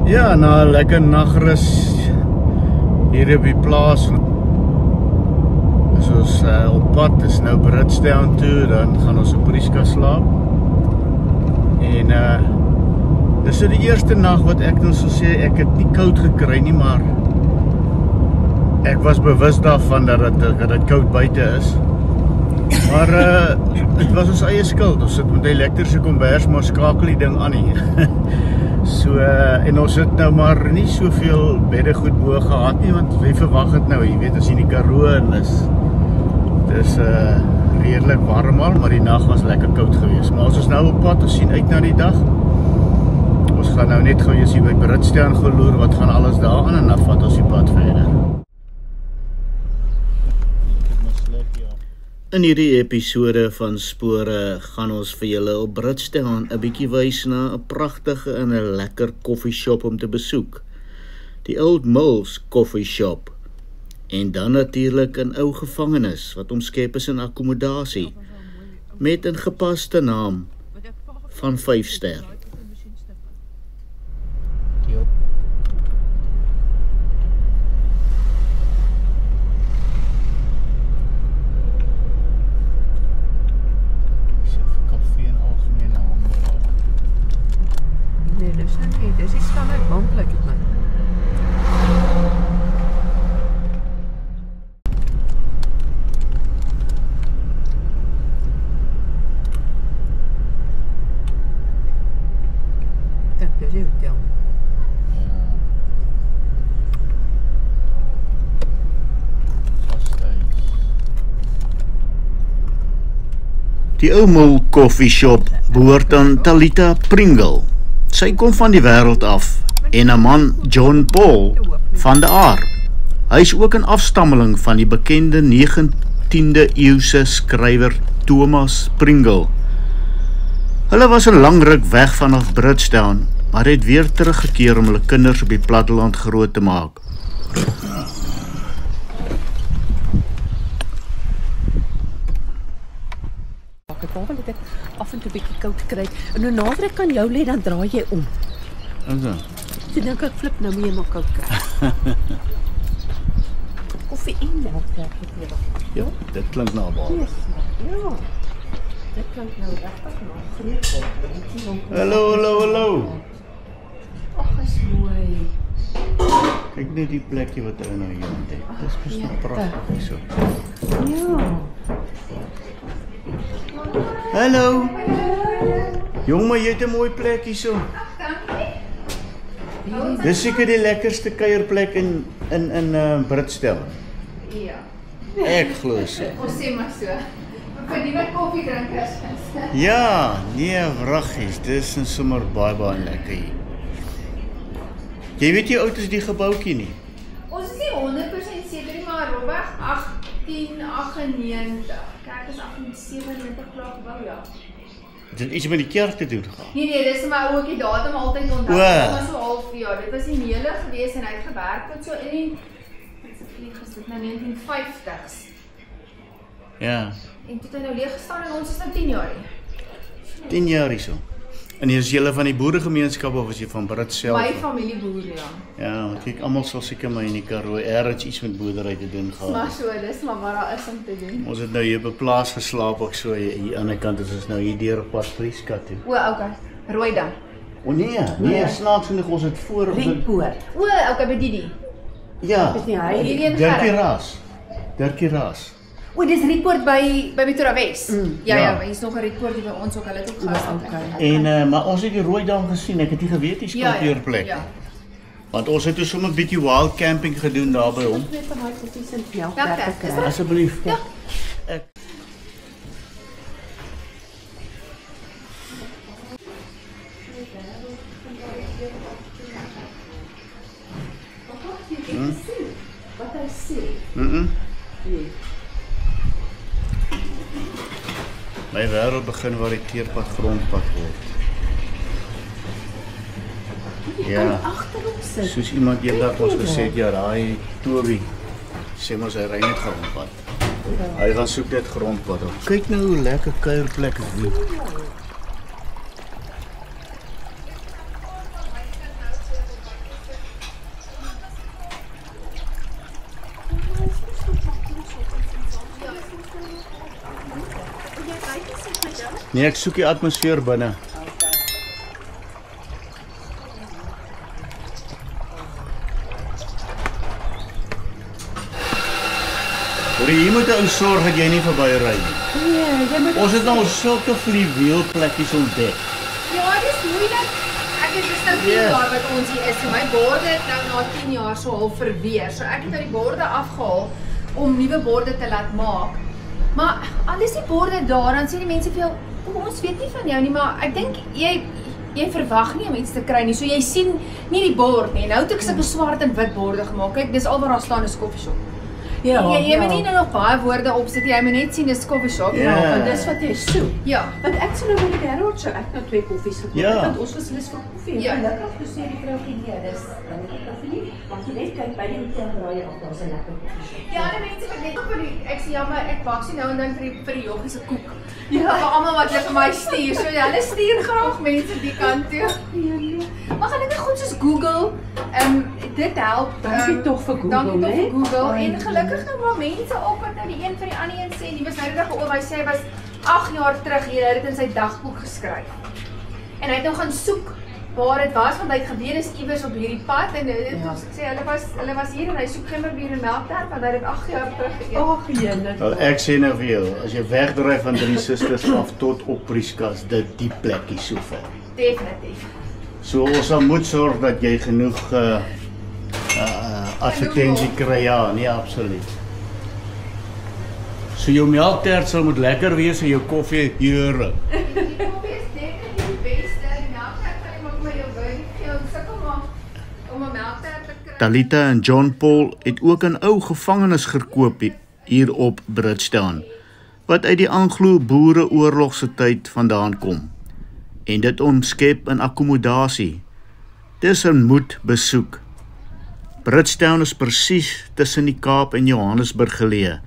Ja, na 'n lekker nagrus hier op die plaas. As ons op pad is nou Bridgetown toe, dan gaan ons op Prieska slaap. En dis so die eerste nag wat ek dan sou sê ek het nie koud gekry nie, maar ek was bewus daarvan dat dit koud buite is. Maar dit was ons eie skuld. Ons het met die elektriese kombers maar skakel die ding aan nie. So en ons het nou maar nie soveel bedde goed bo gehad nie, want wie verwag het nou, jy weet, as in die Karoo en dis redelik warm al, maar die nag was lekker koud geweest. Maar ons is nou op pad, ons sien uit na die dag. Ons gaan nou net gou eers hier by Bridgetown geloer, wat gaan alles daar aan en dan vat ons die pad verder. In hierdie episode van Spore gaan ons vir julle op Bridgetown 'n bietjie wys na 'n pragtige en 'n lekker koffieshop om te besoek. Die Old Mills Coffee Shop. En dan natuurlik 'n ou gevangenis wat omskep is in akkommodasie met 'n gepaste naam van 5 ster. Nee, dis is standaard bankplek het man. Kijk, dis die hotel. Die Old Mill Coffee Shop behoort aan Talita Pringle. Sy kom van die wêreld af en 'n man, John Paul van der Aar. Hy is ook 'n afstammeling van die bekende 19de eeuse skrywer Thomas Pringle. Hulle was 'n lang ruk weg vanaf Bridgetown, maar het weer teruggekeer om hulle kinders op die platteland groot te maak. Ek wil dit af en toe bietjie koud kry. En hoe nader ek kan jou lê, dan draai jy om. En so. So dink ek flip nou meer maar koud kry. Koffie en melk kry ek weer. Ja, dit klink na baie. Ja. Dit klink nou regtig na groot. Hallo. Ag, is mooi. Kyk net die plekkie wat hy nou hier ontdek. Dis beslis pragtig so. Ja. Hallo. Jong, maar jy het 'n mooi plek hier so. Dis seker die lekkerste kuierplek in Bridgetown. Ja. Ek glo so. Ons sê maar so. Vir die wat koffie drinkers is. Ja, nee, wraggies, dis sommer baie lekker hier. Jy weet jy oud is die gebouetjie nie? Ons is nie 100% seker nie, maar rofweg 1898. Kerk is 1897 klaar gebou, ja. Het dit iets met die kerk te doen gehad? Nee, dis maar ook die datum altyd onthou. Dit was so half jaar. Dit was die meele gewees en hy het gewerk tot so in die is dit nou 1950s. Ja. En toe het hy nou leeg gestaan en ons is nou 10 jaar hier. 10 jaar hier so. En is julle van die boeregemeenskap of is jy van Bridgetown? My familie boer, ja. Ja, want kyk, almal sal seker maar in die Karoo ergens iets met boerdery te doen gehad. Maar so, dis maar wat daar is om te doen. Ons het nou hier op 'n plaas geslaap, ook so hier aan die ander kant is ons nou hier deur op pad Prieska toe. O, okay. Rooidam. O nee, snaaks genoeg ons het voor op Rietpoort. O, okay, by die. Ja. Dis nie hy. Hierdie een Dirkie Raas. O, dis Rietpoort by Pretoria Wes. Ja, Ja. hier's nog 'n Rietpoort hier by ons ook. Hulle het ook gehad. Okay. En maar ons het die Rooidam gesien. Ek het nie geweet die skulptuurplek. Ja. Want ons het dus sommer 'n bietjie wild camping gedoen daar by hom. Net om hy koffies en melk Ja, te is kry. Asseblief. Ja. Ek Wat hy sê. Nee. My wêreld begin waar die teerpad grondpad word. Ja. Agter ons sit. Soos iemand eendag ons gesê het, ja, daai Toby sê mos hy ry net grondpad. Hy gaan soek net grondpad op. Kyk nou hoe lekker kuierplek is hier. Nee, ek soek die atmosfeer binne. Hier moet ou sorg dat jy nie verby ry nie. Nee, jy moet Ons het nou sulke vliewielplekkies ontdek. Ja, dit is moeilik. Ek het dus nou 10 jaar wat ons hier is. My borde het nou na 10 jaar so half verweer. So ek het nou die borde afgehaal om nuwe borde te laat maak. Maar al is die borde daar, dan sê die mense vir jou, ons weet nie van jou nie, maar ek dink jy verwag nie om iets te kry nie. So jy sien nie die bord nie. Nou het ek sulke swart en wit borde gemaak. Kyk, dis al wat daar staan is coffee shop. Ja, jy moet nie nou nog baie woorde opsit nie. Jy moet net sien dis coffee shop. want dis wat jy soek. Ja. Want ek sien nou by die Harold so ek nou 2 koffies gekoop. Ja. Want ons was lus vir koffie. Ja. Gelukkig toe sê die vrou nee, dis dan nie koffie nie. Want jy net kyk by die hotel draai af, daar's 'n lekker koffie shop. Ja, die mense wat net op die ek sê jammer, ek bak sien nou en dan vir die joggies se koek. Ja, vir almal wat hulle vir my stuur. So ja, hulle stuur graag mense die kant toe. Maar gelukkig goed soos Google, dit help. Dankie tog vir Google, Dankie tog vir né? Google en gelukkig nou maar mense op wat nou die een vir die ander een sê. Die was nou die dag oor hy sê hy was 8 jaar terug hier, hy het dit in sy dagboek geskryf. En hy het nou gaan soek waar dit was want hy het geweet is iewers op hierdie pad en dit sê hulle was hier en hy soek gemmerbier en melktert want hy het dit 8 jaar terug geëet. Ag, jene. Wel, ek sê nou vir jou, as jy wegdryf van Drie Susters af tot op Prieskas, dit die plekkie so ver. Definitief. So ons sal moet sorg dat jy genoeg advertensie kry, ja, nee, absoluut. So jou melktert sal moet lekker wees en jou koffie heerlik. Die koffie is definitief die beste. Die melktert kan jy maar met jou wyn. Jy sukkel maar om 'n melktert te kry. Talita en John Paul het ook 'n ou gevangenis gekoop hier op Bridgetown, wat uit die Anglo-Boereoorlog se tyd vandaan kom. En dit omskep in akkommodasie. Dis 'n moedbesoek. Bridgetown is presies tussen die Kaap en Johannesburg geleë.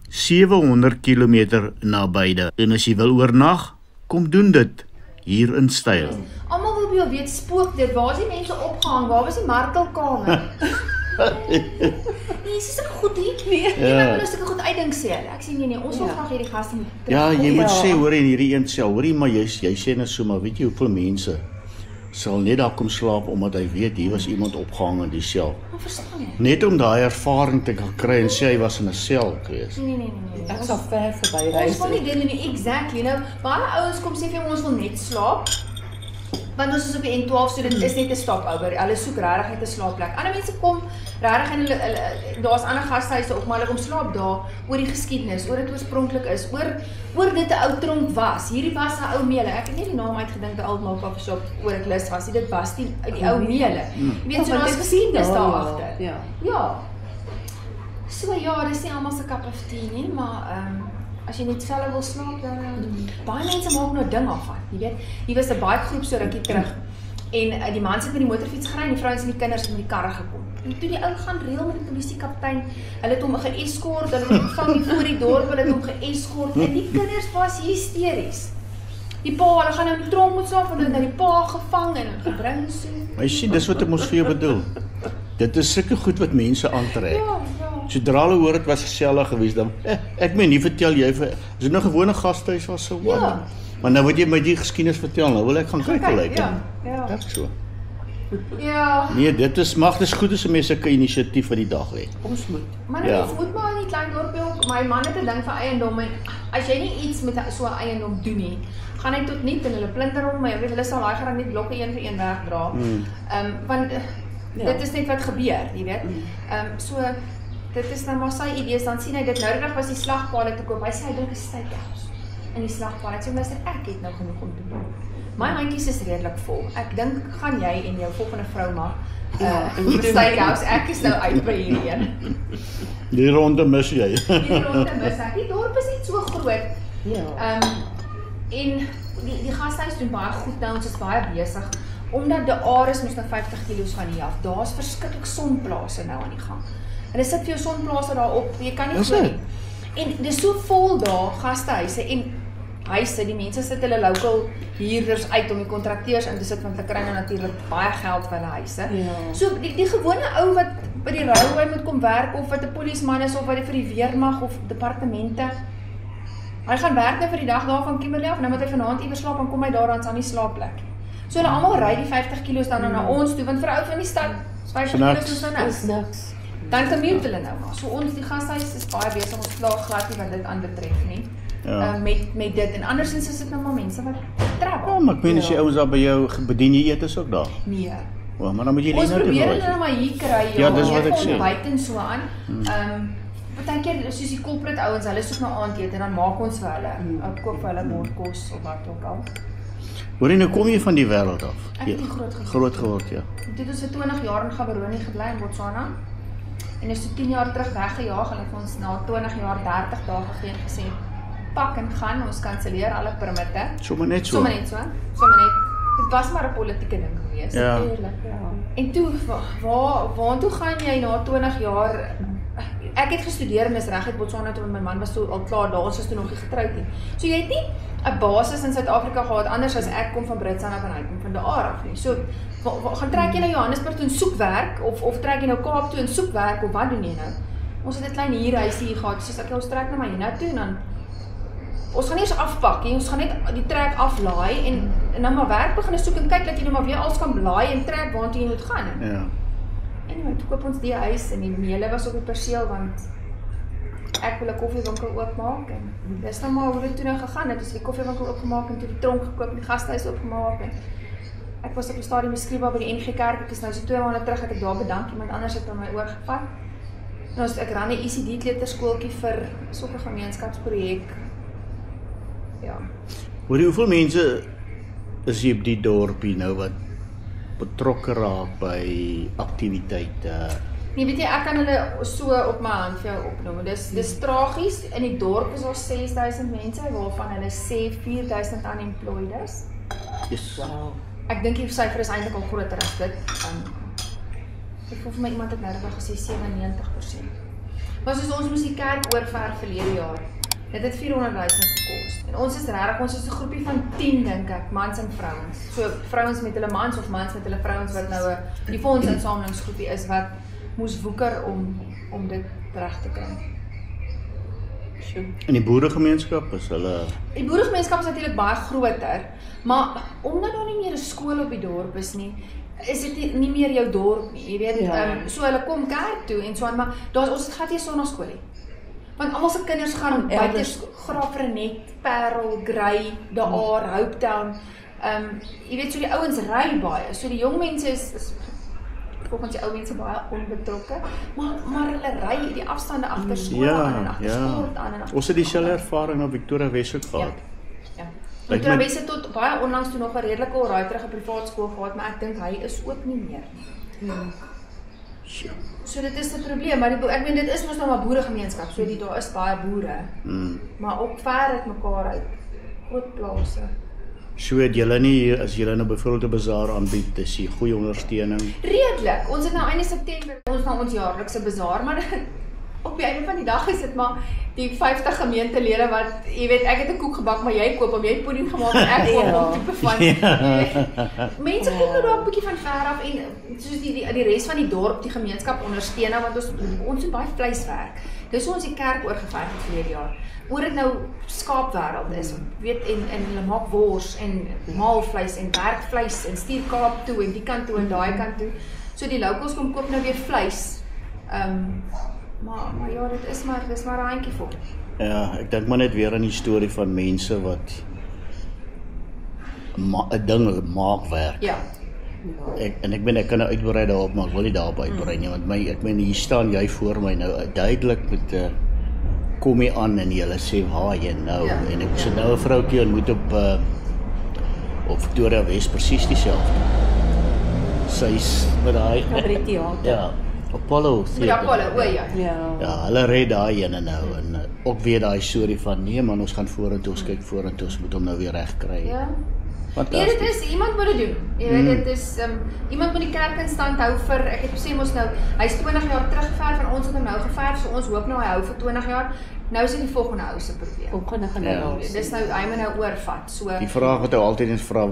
700 km na beide. En as jy wil oornag, kom doen dit hier in styl. Almal wil by jou weet, spook dit. Waar is die mense opgehang? Waar was die martelkamer? Nee, is dit goed hier? Nee. Jy moet nou sulke goed uitdink sê hulle. Ek sê nee, ons wil graag hierdie gaste moet Ja, jy moet sê hoor in hierdie een sel. Hoorie maar jy sê nou so maar weet jy hoeveel mense sal net daar kom slaap omdat hy weet hier was iemand opgehang in die sel. Maar verstaan jy? Net om daai ervaring te kan kry en sê hy was in 'n sel gewees. Nee. Ek sal ver verby ry. Ons wil nie dit doen nie, exactly. Nou, baie ouens kom sê vir ons wil net slaap. Want ons is op die N12, so dit is net 'n stopover. Hulle soek regtig net 'n slaapplek. Ander mense kom regtig en daar's ander gastehuise ook, maar hulle kom slaap daar oor die geskiedenis, oor dit oorspronklik is, oor dit 'n ou tronk was. Hierdie was 'n ou meule. Ek het nie die naam uitgedink, 'n oud coffee shop oor ek lus was. Dit was die ou meule. Jy weet, so daar's geskiedenis daar agter. Ja. Ja. So ja, dis nie almal se cup of tea nie, maar as jy net self wil slaap, dan baie mense maak nou ding af van, jy weet. Hier was 'n bikegroep so rukkie terug en die man sit met die motorfiets gery en die vrouens en die kinders het met die karre gekom. En toe die ou gaan reël met die polisiekaptein, hulle het hom geëskort, hulle het hom ontvang hier voor die dorp, hulle het hom geëskort en die kinders was hysteries. Die pa, hulle gaan nou in die tronk moet slaap, want hulle het nou die pa gevang en gebring so. Maar jy sien, dis wat ek ons vir jou bedoel. Dit is sulke goed wat mense aantrek. Ja. Sodra hulle hoor dit was gesellig geweest dan ek meen nie vertel jy vir as dit nou 'n gewone gastehuis was so wat. Ja. Maar nou moet jy my die geskiedenis vertel. Nou wil ek gaan kyk hoe lyk dit. Ja. Ek so. Ja. Nee, dit is goed as 'n mens sulke inisiatief vir die dag hê. Ons moet. Maar Ja. mens moet maar in die klein dorpie ook, my man het 'n ding vir eiendom en as jy nie iets met so 'n eiendom doen nie, gaan hy tot niet en hulle plinter hom, maar jy weet hulle sal daai gerang net blokke een vir een wegdra. Want dit is net wat gebeur, jy weet. So dit is nou maar sy idees, dan sien hy dit nou reg was die slagpale te koop. Hy sê hy dink 'n steakhouse in die slagpale. Ek sê luister, ek het nou genoeg om te doen. My handjies is redelik vol. Ek dink gaan jy en jou volgende vrou maar in die steakhouse. Ek is nou uit by hierdie een. Die ronde mis jy. Die ronde mis ek. Die dorp is net so groot. Ja. En die gastehuis doen baie goed nou, ons is baie besig. Omdat die Ares moes nou 50 kilos gaan hier af. Daar's verskriklik sonplase nou aan die gang. Hulle sit vir jou sonplase daarop, jy kan nie glo nie. En dis so vol daar, gastehuise en huise, die mense sit hulle local huurders uit om die kontrakteurs in te sit, want hulle kry nou natuurlik baie geld vir hulle huise. Ja. So die gewone ou wat by die railway moet kom werk, of wat 'n polisieman is, of wat vir die weermag of departemente, Hy gaan werk nou vir die dag daar van Kimberley af, en nou moet hy vanaand iewers slaap, en kom hy daar aan die slaapplek. So hulle almal ry die 50 kilos dan na ons toe, want vir 'n ou van die stad, 50 kilos is nou niks. Dan commute hulle nou maar. So ons, die gashuis is baie besig, ons klaar glad nie wat dit aanbetref nie. Met dit, en andersins is dit nou maar mense wat travel. Ja, maar ek meen as jy ouens daar by jou bedien jy eet is ook daar. Nee. Maar dan moet jy Ons nou probeer hulle nou maar hier kry, ja, dis wat ek sê. Buiten so aan. Partykeer soos die corporate ouens, hulle soek nou aandete en dan maak ons vir hulle, koop vir hulle bordkos of wat ook al. Hoorie, nou kom jy van die wêreld af. Ek het groot geword, ja. Dit het ons vir 20 jaar in Gaborone gebly in Botswana. En is so 10 jaar terug weggejaag en het ons na 20 jaar 30 dae gegee en gesê, pak en gaan, ons kanselleer alle permitte. Sommer net so. Sommer net. Dit was maar 'n politieke ding geweest. Ja. En toe, waartoe gaan jy na 20 jaar? Ek het gestudeer en is reg uit Botswana toe, my man was toe al klaar daar, ons was toe nog nie getroud nie. So jy het nie 'n basis in Suid-Afrika gehad, anders as ek kom van Britsand af en hy kom van daar af nie. So, gaan trek jy nou Johannesburg toe en soek werk, of trek jy nou Kaap toe en soek werk, of wat doen jy nou? Ons het 'n klein huurhuisie hier gehad, soos ek ons trek na my hiernatoe en dan ons gaan nie eens afpak nie, ons gaan net die trek aflaai en nou maar werk begin soek en kyk dat jy nou maar weer alles kan blaai en trek waartoe jy moet gaan. Ja. En toe koop ons die huis en die meele was op die perseel want ek wil 'n koffiewinkel oopmaak en dis nou maar hoe dit toe nou gegaan het. Ons het die koffiewinkel oopgemaak en toe die tronk gekoop en die gastehuis oopgemaak en ek was op die stadium beskryf by die NG Kerk. Ek is nou so 2 maande terug het ek daar bedank, iemand anders het aan my oorgevat. En ons ek ran 'n ECD kleuterskooltjie vir so 'n gemeenskapsprojek. Ja. Hoorie, hoeveel mense is jy op die dorpie nou wat betrokke raak by aktiwiteite? Nee, weet jy, ek kan hulle so op my hand vir jou opnoem. Dis tragies, in die dorp is daar 6000 mense, waarvan hulle sê 4000 unemployed is. Yes. Wow. Ek dink die syfer is eintlik al groter as dit. Ek voel vir my iemand het nou gesê 97%. Maar soos ons moes die kerk oorverf verlede jaar. Dit het 400.000 gekos. En ons is regtig, ons is 'n groepie van 10 dink ek, mans en vrouens. So vrouens met hulle mans of mans met hulle vrouens wat nou die fondsinsamelingsgroepie is wat moes woeker om dit reg te kry. In die boeregemeenskap is hulle... Die boeregemeenskap is natuurlik baie groter, maar omdat daar nie meer 'n skool op die dorp is nie, is dit nie meer jou dorp nie. Jy weet, so hulle kom kerk toe en so aan, maar ons het glad nie 'n sonnaskool nie. Want almal se kinders gaan buite Graafrenet, Parel, Grey, daar, Hopetown. Jy weet, so die ouens ry baie. So die jong mense is volgens die ou mense baie onbetrokke, maar hulle ry die afstande agter skole aan en agter sport aan en agter. Ons het dieselfde ervaring op Victoria Wes ook gehad. Ja. Victoria Wes het tot baie onlangs toe nog 'n redelike alraitige privaat skool gehad, maar ek dink hy is ook nie meer nie. So dit is 'n probleem, maar ek meen dit is mos nou maar boeregemeenskap, so daar is baie boere. Maar ook ver uit mekaar uit, groot plase. So het julle nie, as julle nou byvoorbeeld 'n bazaar aanbied, is die goeie ondersteuning? Redelik, ons het nou einde September ons jaarlikse bazaar, maar op die einde van die dag is dit maar die 50 gemeentelede wat, jy weet, ek het 'n koek gebak, maar jy koop hom, jy het pudding gemaak en ek koop hom, tipe van. Mense kom nou daar 'n bietjie van ver af en soos die res van die dorp, die gemeenskap ondersteun, want ons doen baie vleiswerk. Dis hoe ons die kerk oorgeverf het verlede jaar. Oor dit nou skaapwêreld is, weet, en hulle maak wors en maalvleis en werkvleis en stuur Kaap toe en die kant toe en daai kant toe. So die locals kom koop nou weer vleis. Maar ja, dis maar 'n handjievol. Ja, ek dink maar net weer aan die storie van mense wat 'n ding maak werk. Ja. Ek kan nou uitbrei daarop, maar ek wil nie daarop uitbrei nie, want ek meen hier staan jy voor my nou duidelik met kom jy aan en jy sê waar jy nou, en ek sit nou 'n vroukie ontmoet op Victoria Wes presies dieselfde. Sy's met daai ja, Apollo Theater. Ja, Apollo, ja, hulle red daai ene nou en ook weer daai storie van nee man, ons gaan vorentoe, ons kyk vorentoe, ons moet hom nou weer reg kry. Ja. Nee, dit is, iemand moet dit doen. Jy weet, dit is, iemand moet die kerk in stand hou vir, ek het gesê mos nou, hy is 20 jaar teruggeverf en ons het hom nou geverf, so ons hoop nou hy hou vir 20 jaar. Nou is dit die volgende ou se probleem. Volgende generasie. Dis nou, hy moet nou oorvat. So Die vraag wat hy altyd eens vra,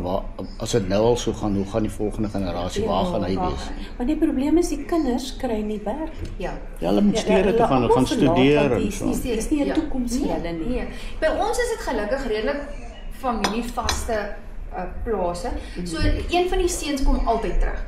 as dit nou al so gaan, hoe gaan die volgende generasie, waar gaan hy wees? Maar die probleem is die kinders kry nie werk. Ja. Ja, hulle moet stede toe gaan, hulle gaan studeer en so. Dis nie 'n toekoms vir hulle nie. Nee. By ons is dit gelukkig redelik familievaste plase. So een van die seuns kom altyd terug.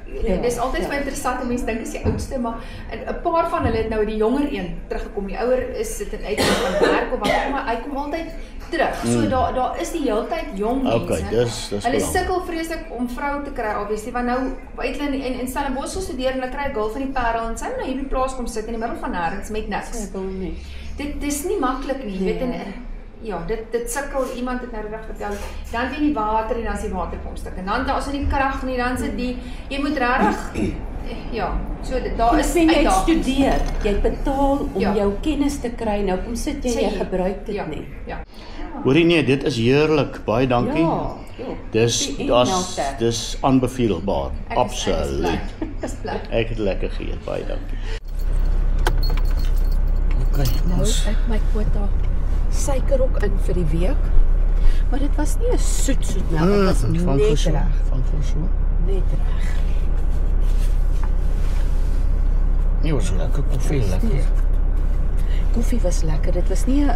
Dis altyd vir interessant, mense dink is die oudste, maar 'n paar van hulle het nou die jonger een teruggekom. Die ouer is sit uit van werk of wat, maar hy kom altyd terug. So daar is die hele tyd jong mense. Okay, dis hulle sukkel vreeslik om vroue te kry, obviously, want nou uit hulle in Stellenbosch studeer en hulle kry 'n girl van die Parel en sy moet nou hier by plaas kom sit in die middel van nêrens met niks. Dit is nie maklik nie, weet en ja, dit sukkel, iemand het nou reg vertel, dan wen die water en dan is die waterkomstuk, en dan daar is nie krag nie, dan sit die, jy moet regtig, ja, so daar is jy studeer, jy betaal om jou kennis te kry, nou kom sit jy gebruik dit nie. Ja. Hoorie nee, dit is heerlik, baie dankie. Ja. Dis aanbeveelbaar, absoluut. Ek het lekker geëet, baie dankie. Okay, nou ek my quota suiker ook in vir die week. Maar dit was nie 'n soet melk, dit was net reg. Van so. Net reg. Nee, was lekker koffie, lekker. Koffie was lekker. Dit was nie 'n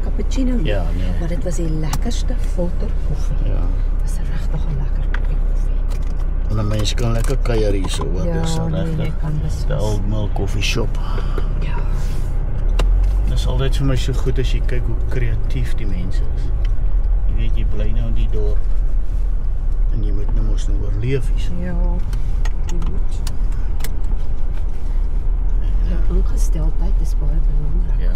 cappuccino nie, ja, nee. maar dit was die lekkerste filter koffie. Ja. Dit was regtig 'n lekker koffie. En dan mense kan lekker kuier hier so, ja, dis regtig. Die Old Mill Coffee Shop. Ja. Dit is altyd vir my so goed as jy kyk hoe kreatief die mense is. Jy weet, jy bly nou in die dorp en jy moet nou mos nou oorleef hier. Ja, jy moet. Die ingesteldheid is baie belangrik. Ja.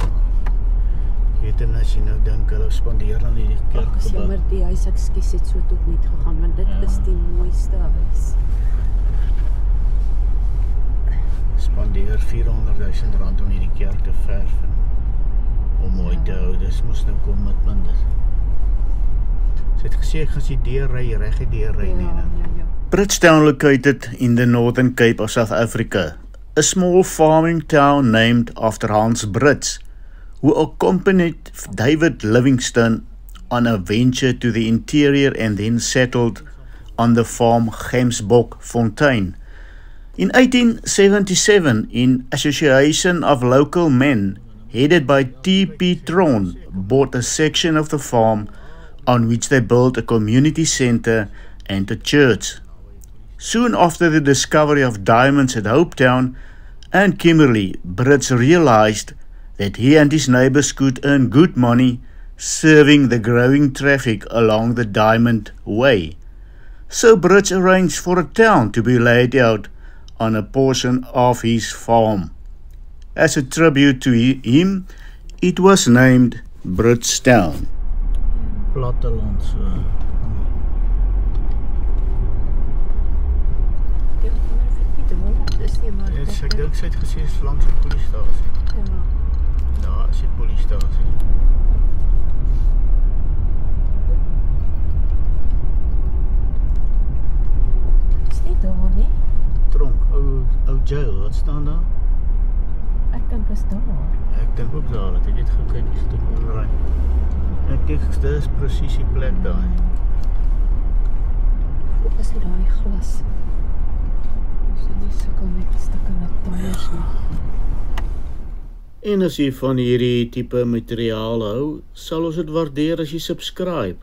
Jy weet en as jy nou dink, hulle spandeer dan hierdie kerk. Ag, jammer, die huis, ekskuus, het so tot niet gegaan, want dit is die mooiste huis. Spandeer 400.000 rand om hierdie kerk te verf en om mooi te hou, dis moes nou commitment is. Sy het gesê, ek gaan sy deurry, reg die deurry nie. Bridgetown located in the Northern Cape of South Africa, a small farming town named after Hans Brits, who accompanied David Livingstone on a venture to the interior and then settled on the farm Gemsbok-Fontein. In 1877, in association of local men, headed by T.P. Tron, bought a section of the farm on which they built a community center and a church. Soon after the discovery of diamonds at Hopetown and Kimberley, Brits realized that he and his neighbors could earn good money serving the growing traffic along the Diamond Way. So Brits arranged for a town to be laid out on a portion of his farm. As a tribute to him, it was named Bridgetown. Platteland, so. Ek dink sy het gesê is langs die poliestasie. Ja. Daar is die poliestasie. Is nie daar nie? Tronk, ou jail, wat staan daar? Ek dink is daar. Ek dink ook daar, dat ek het gekyk, is dit onderrij. Ek dink, dit is precies die plek daar. Hoe is die daar glas? So die sukkel met stukkende tyres nie. En as jy van hierdie type materiaal hou, sal ons het waardeer as jy subscribe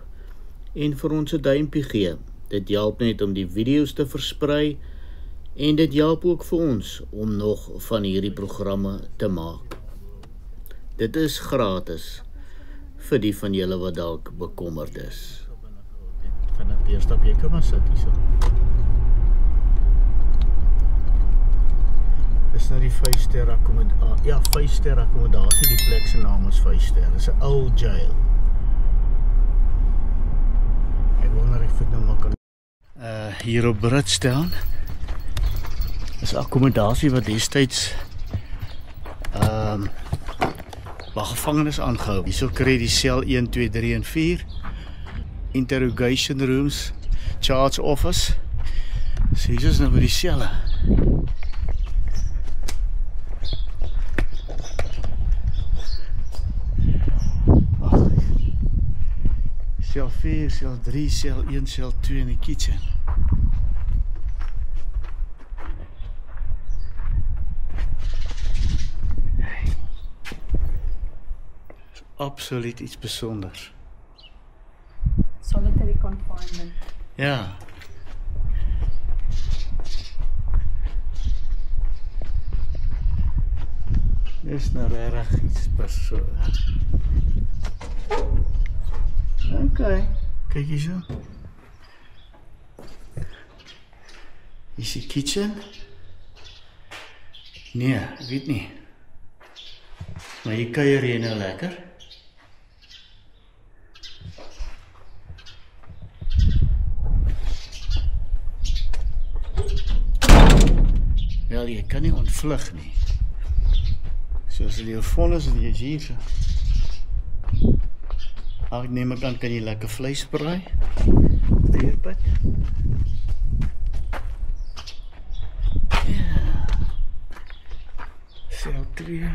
en vir ons 'n duimpie gee. Dit help net om die video's te versprei en dit help ook vir ons om nog van hierdie programme te maak. Dit is gratis vir die van julle wat dalk bekommerd is. Vanaf die eerste op jy kan maar sit hierso. Dis nou die 5-ster akkommodasie. Ja, 5-ster akkommodasie, die plek se naam is 5-ster. Dis 'n ou jail. Ek wonder ek voet nou maar kan hier op Bridgetown. Dis 'n akkommodasie wat destyds waar gevangenes aangehou. Hierso kry jy die sel 1, 2, 3 en 4. Interrogation rooms. charge office. So hier is nou by die selle. Cel 4, cel 3, cel 1, cel 2 in die kitchen. Is absoluut iets bijzonders. Solitary confinement. Ja. Dis nou regtig iets persoonliks. Okay. Kyk hier so. Hier is die kitchen. Nee, ek weet nie. Maar hier kuier jy nou lekker. Wel, jy kan nie ontvlug nie. So as jy vonnis en jy is hier so. Ek neem ek aan, kan jy lekker vleis braai. Deurpit. Ja. Cel 2.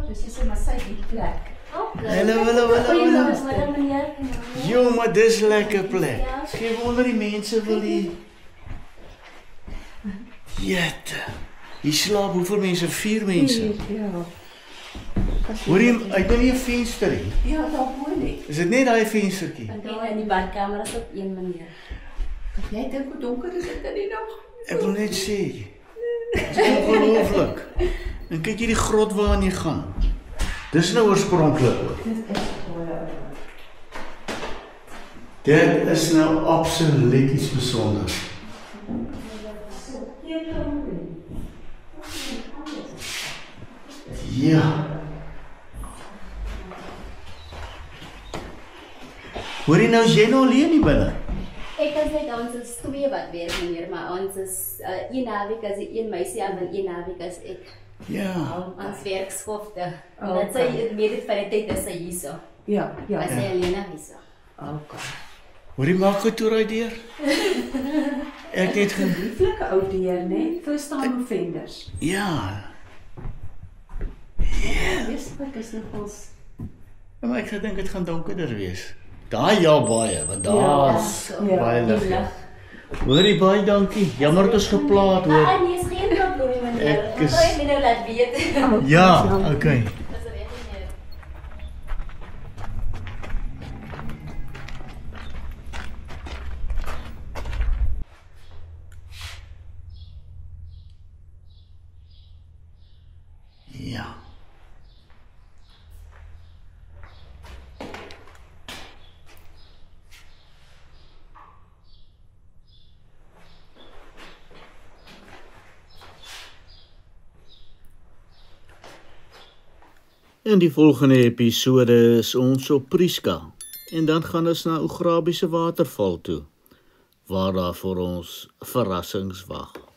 Dis is 'n massage plek. Hallo. Jo, maar dis lekker plek. Geen wonder die mense wil hier. Jette. Hier slaap hoeveel mense? 4 mense. Ja. Hoor jy, ek nou nie 'n venster hier. Ja, daar woon ek. Is dit net daai venstertjie? En in die badkamer is op een manier. Kan jy dink hoe donker is dit in die nag? Ek wil net sê. Dit is ongelooflik. En kyk hierdie grot waarin jy gaan. Dis nou oorspronklik. Dit is nou absoluut iets bijzonders. Ja. Hoor jy nou, is jy nou alleen hier binne? Ek is net, ons is 2 wat werk meneer, maar ons is 1 naweek as een meisie en 1 naweek as ek. Ja. Ons werkskofte. Dat sy meer van die tyd is sy hier so. Ja. Maar sy alleen hier so. Okay. Hoor jy, maak goed toe raai deur? Ek net Lieflike ou deur, né? Verstaan offenders. Ja. Dis wat is nogals. Ja, maar ek gedink dit gaan donkerder wees. Daai ja baie, want daar's baie lig. Hoor jy, baie dankie. Jammer het ons geplaat hoor. Nee, is geen probleem meneer. Ek is- Ek nou laat weet. Ja, okay. Dis reg meneer. Ja. In die volgende episode is ons op Prieska en dan gaan ons na Ograbiese waterval toe, waar daar vir ons verrassings wag.